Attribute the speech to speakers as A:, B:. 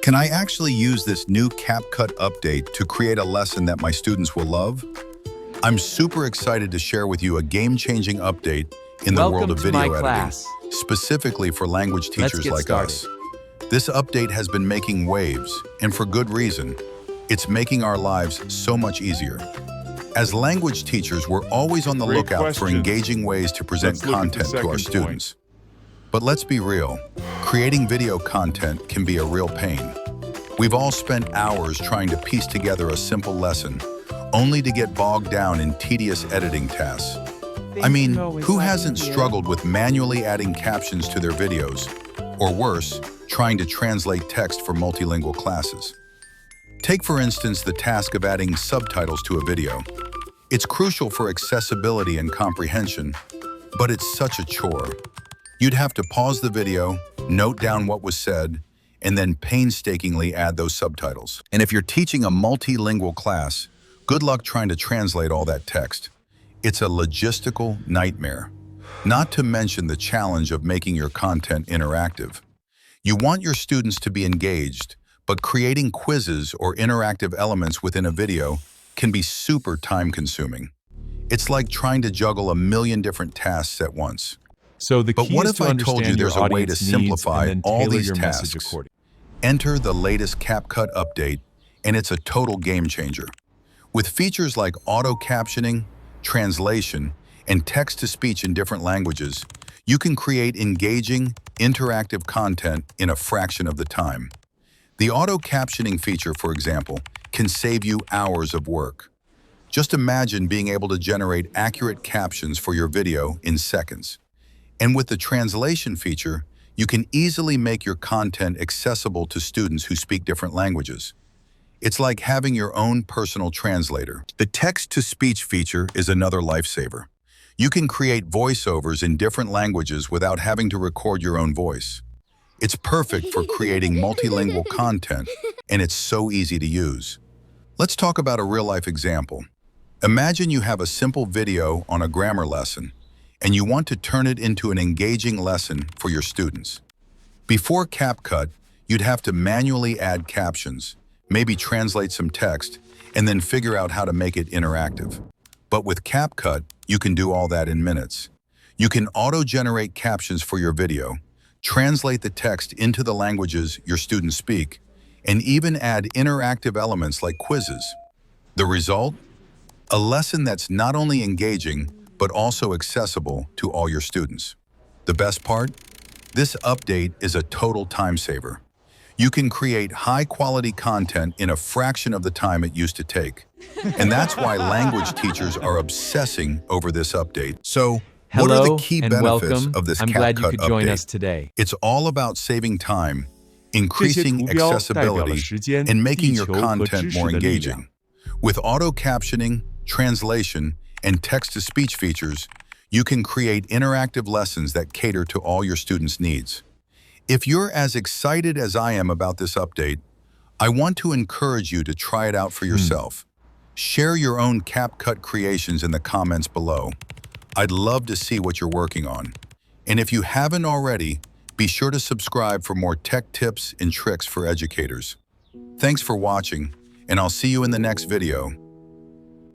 A: Can I actually use this new CapCut update to create a lesson that my students will love? I'm super excited to share with you a game-changing update in the world of video editing, specifically for language teachers like us. This update has been making waves, and for good reason. It's making our lives so much easier. As language teachers, we're always on the lookout for engaging ways to present content to our students. But let's be real, creating video content can be a real pain. We've all spent hours trying to piece together a simple lesson, only to get bogged down in tedious editing tasks. I mean, who hasn't struggled with manually adding captions to their videos, or worse, trying to translate text for multilingual classes? Take, for instance, the task of adding subtitles to a video. It's crucial for accessibility and comprehension, but it's such a chore. You'd have to pause the video, note down what was said, and then painstakingly add those subtitles. And if you're teaching a multilingual class, good luck trying to translate all that text. It's a logistical nightmare. Not to mention the challenge of making your content interactive. You want your students to be engaged, but creating quizzes or interactive elements within a video can be super time-consuming. It's like trying to juggle a million different tasks at once.
B: So the
A: But
B: key
A: what
B: is
A: if
B: to
A: I told you there's a way to simplify all these tasks? Enter the latest CapCut update, and it's a total game changer. With features like auto-captioning, translation, and text-to-speech in different languages, you can create engaging, interactive content in a fraction of the time. The auto-captioning feature, for example, can save you hours of work. Just imagine being able to generate accurate captions for your video in seconds. And with the translation feature, you can easily make your content accessible to students who speak different languages. It's like having your own personal translator. The text-to-speech feature is another lifesaver. You can create voiceovers in different languages without having to record your own voice. It's perfect for creating multilingual content, and it's so easy to use. Let's talk about a real-life example. Imagine you have a simple video on a grammar lesson, and you want to turn it into an engaging lesson for your students. Before CapCut, you'd have to manually add captions, maybe translate some text, and then figure out how to make it interactive. But with CapCut, you can do all that in minutes. You can auto-generate captions for your video, translate the text into the languages your students speak, and even add interactive elements like quizzes. The result? A lesson that's not only engaging, but also accessible to all your students. The best part? This update is a total time saver. You can create high-quality content in a fraction of the time it used to take. And that's why language teachers are obsessing over this update. So, what are the key benefits of this CapCut update?
B: I'm glad you could join us today.
A: It's all about saving time, increasing accessibility, and making your content more engaging. With auto-captioning, translation, and text-to-speech features, you can create interactive lessons that cater to all your students' needs. If you're as excited as I am about this update, I want to encourage you to try it out for yourself. Share your own CapCut creations in the comments below. I'd love to see what you're working on. And if you haven't already, be sure to subscribe for more tech tips and tricks for educators. Thanks for watching, and I'll see you in the next video.